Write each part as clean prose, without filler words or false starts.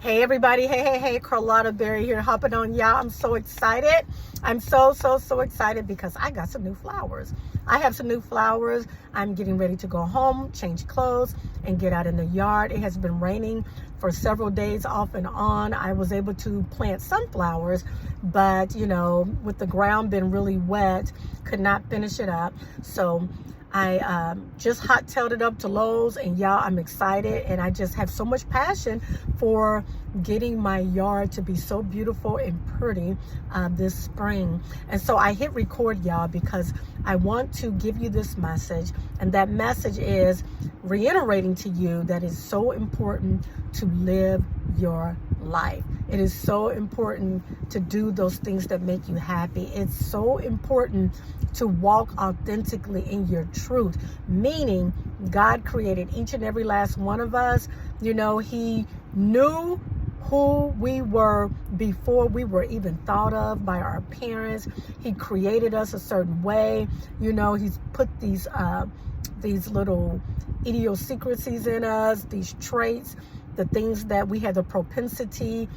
Hey everybody, hey, Carlotta Berry here, hopping on y'all. I'm so excited. I'm so excited because I got some new flowers. I have some new flowers. I'm getting ready to go home, change clothes, and get out in the yard. It has been raining for several days off and on. I was able to plant sunflowers, but with the ground being really wet, could not finish it up. So I just hot-tailed it up to Lowe's, and y'all, I'm excited, and I just have so much passion for getting my yard to be so beautiful and pretty this spring. And so I hit record, y'all, because I want to give you this message, and that message is reiterating to you that it's so important to live your life. It is so important to do those things that make you happy. It's so important to walk authentically in your truth, meaning God created each and every last one of us. He knew who we were before we were even thought of by our parents. He created us a certain way. He's put these little idiosyncrasies in us, these traits, the things that we have the propensity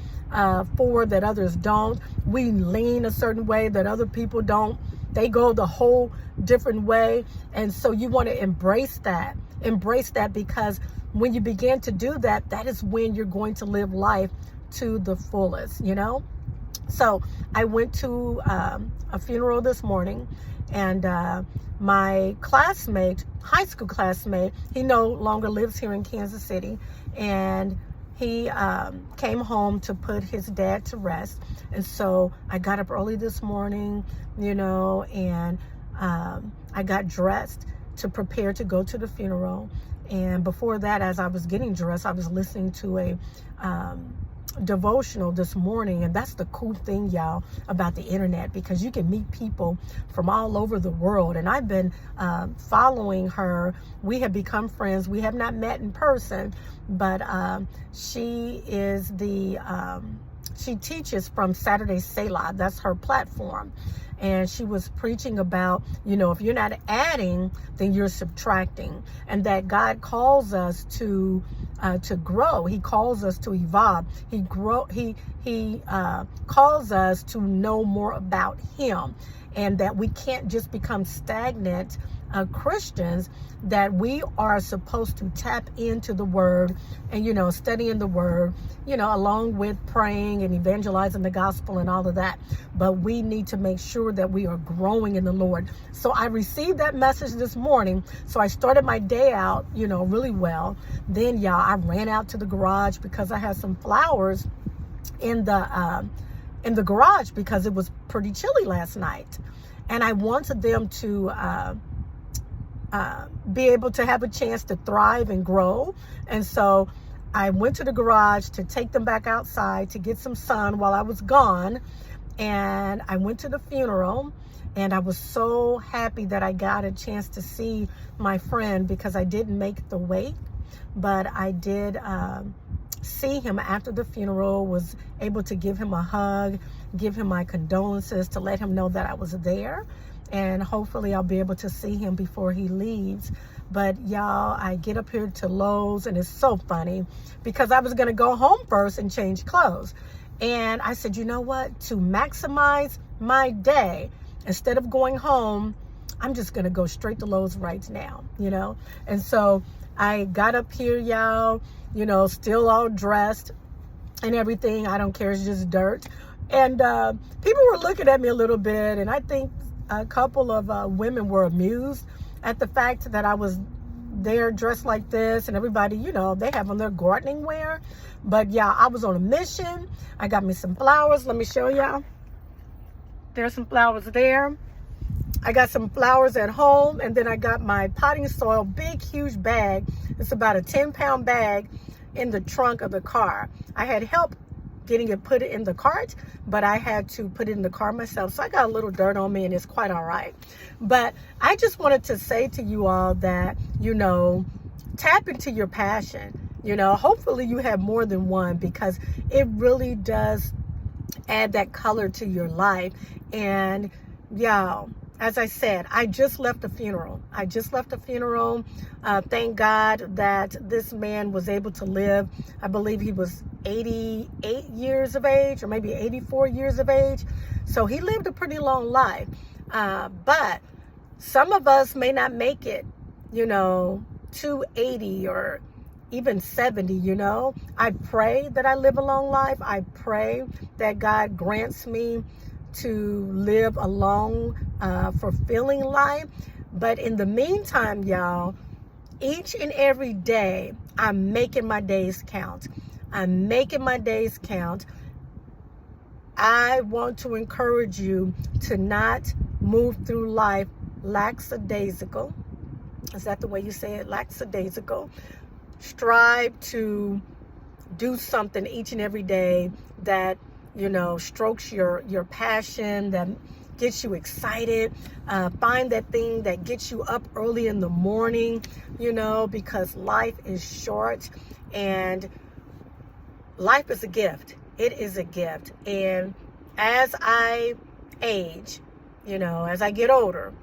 for that others don't. We lean a certain way that other people don't. They go the whole different way. And so you want to embrace that because when you begin to do that, that is when you're going to live life to the fullest, So I went to a funeral this morning, and my classmate, high school classmate, he no longer lives here in Kansas City, and he came home to put his dad to rest. And so I got up early this morning, and I got dressed to prepare to go to the funeral. And before that, as I was getting dressed, I was listening to a devotional this morning. And that's the cool thing, y'all, about the internet, because you can meet people from all over the world. And I've been following her. We have become friends. We have not met in person, but she is she teaches from Saturday Selah. That's her platform. And she was preaching about, if you're not adding, then you're subtracting, and that God calls us to grow. He calls us to evolve. He calls us to know more about Him, and that we can't just become stagnant Christians, that we are supposed to tap into the Word and, studying the Word, along with praying and evangelizing the gospel and all of that. But we need to make sure that we are growing in the Lord. So I received that message this morning. So I started my day out, really well. Then, y'all, I ran out to the garage because I had some flowers in the garage because it was pretty chilly last night. And I wanted them to be able to have a chance to thrive and grow. And so I went to the garage to take them back outside to get some sun while I was gone. And I went to the funeral, and I was so happy that I got a chance to see my friend, because I didn't make the wait, but I did see him after the funeral, was able to give him a hug, give him my condolences, to let him know that I was there. And hopefully I'll be able to see him before he leaves. But y'all, I get up here to Lowe's, and it's so funny because I was going to go home first and change clothes. And I said, you know what? To maximize my day, instead of going home, I'm just going to go straight to Lowe's right now, And so I got up here, y'all, still all dressed and everything. I don't care. It's just dirt. And people were looking at me a little bit, and I think a couple of women were amused at the fact that I was there dressed like this, and everybody, they have on their gardening wear. But yeah, I was on a mission. I got me some flowers. Let me show y'all. There's some flowers there. I got some flowers at home, and then I got my potting soil, big, huge bag. It's about a 10-pound bag in the trunk of the car. I had help getting it put in the cart, but I had to put it in the car myself. So I got a little dirt on me, and it's quite all right. But I just wanted to say to you all that, tap into your passion. Hopefully you have more than one, because it really does add that color to your life. And y'all, as I said, I just left a funeral. I just left a funeral. Thank God that this man was able to live. I believe he was 88 years of age, or maybe 84 years of age. So he lived a pretty long life. But some of us may not make it, to 80 or even 70, I pray that I live a long life. I pray that God grants me to live a long, fulfilling life. But in the meantime, y'all, each and every day, I'm making my days count. I'm making my days count. I want to encourage you to not move through life lackadaisical. Is that the way you say it? Lackadaisical. Strive to do something each and every day that strokes your passion, that gets you excited. Find that thing that gets you up early in the morning, because life is short and life is a gift. It is a gift. And as I age, as I get older,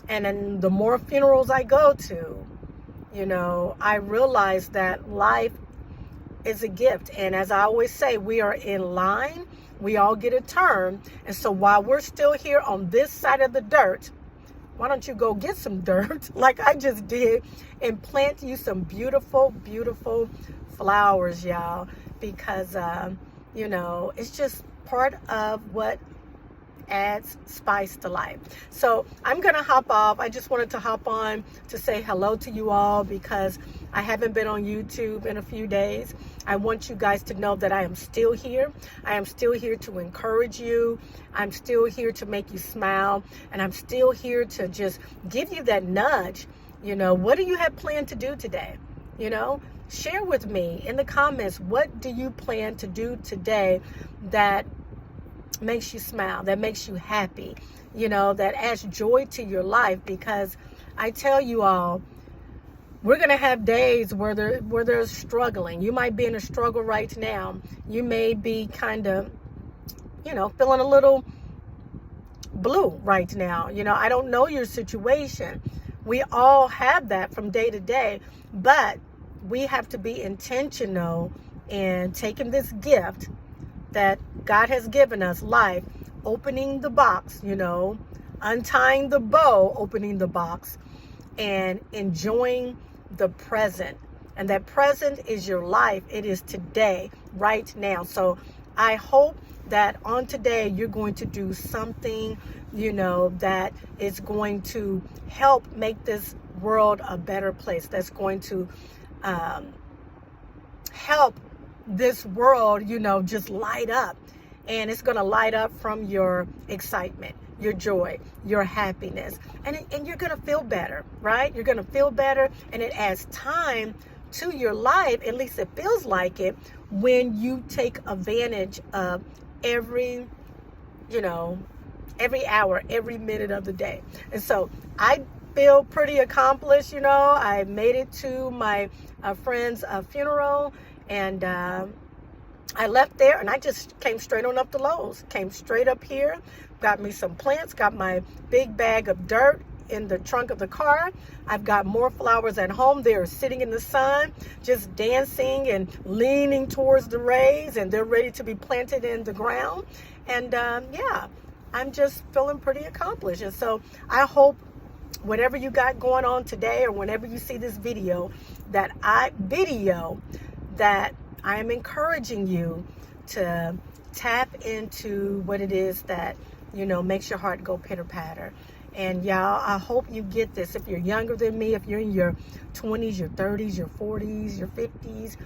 and then the more funerals I go to, I realize that life is a gift. And as I always say, we are in line. We all get a turn. And so while we're still here on this side of the dirt, why don't you go get some dirt like I just did and plant you some beautiful, beautiful flowers, y'all, because, it's just part of what adds spice to life. So I'm gonna hop off. I just wanted to hop on to say hello to you all because I haven't been on YouTube in a few days. I want you guys to know that I am still here. I am still here to encourage you. I'm still here to make you smile, and I'm still here to just give you that nudge. What do you have planned to do today? Share with me in the comments, what do you plan to do today that makes you smile, that makes you happy, that adds joy to your life? Because I tell you all, we're going to have days where there's struggling. You might be in a struggle right now. You may be kind of, feeling a little blue right now. I don't know your situation. We all have that from day to day, but we have to be intentional in taking this gift that God has given us, life, opening the box, untying the bow, opening the box, and enjoying the present. And that present is your life. It is today, right now. So I hope that on today you're going to do something, that is going to help make this world a better place. That's going to help this world, just light up. And it's going to light up from your excitement, your joy, your happiness. And you're going to feel better, right? You're going to feel better. And it adds time to your life. At least it feels like it when you take advantage of every hour, every minute of the day. And so I feel pretty accomplished. I made it to my friend's funeral. And I left there and I just came straight on up to Lowe's, came straight up here, got me some plants, got my big bag of dirt in the trunk of the car. I've got more flowers at home. They're sitting in the sun, just dancing and leaning towards the rays, and they're ready to be planted in the ground. And I'm just feeling pretty accomplished. And so I hope whatever you got going on today, or whenever you see this video, that I am encouraging you to tap into what it is that, makes your heart go pitter patter. And y'all, I hope you get this. If you're younger than me, if you're in your 20s, your 30s, your 40s, your 50s,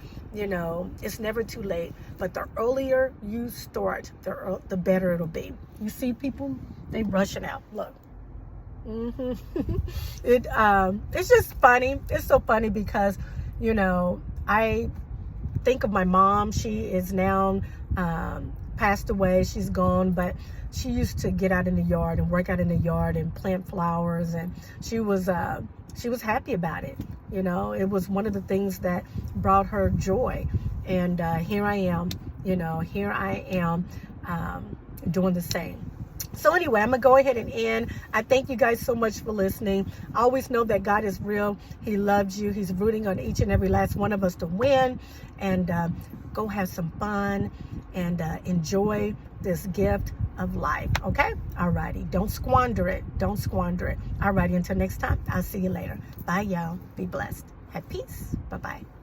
it's never too late. But the earlier you start, the better it'll be. You see people, they rushing out. Look. It's just funny. It's so funny because, I think of my mom. She is now passed away. She's gone, but she used to get out in the yard and work out in the yard and plant flowers, and she was happy about it. It was one of the things that brought her joy. And here I am, doing the same. So anyway, I'm going to go ahead and end. I thank you guys so much for listening. Always know that God is real. He loves you. He's rooting on each and every last one of us to win. And go have some fun and enjoy this gift of life. Okay? Alrighty. Don't squander it. Don't squander it. Alrighty. Until next time, I'll see you later. Bye, y'all. Be blessed. Have peace. Bye-bye.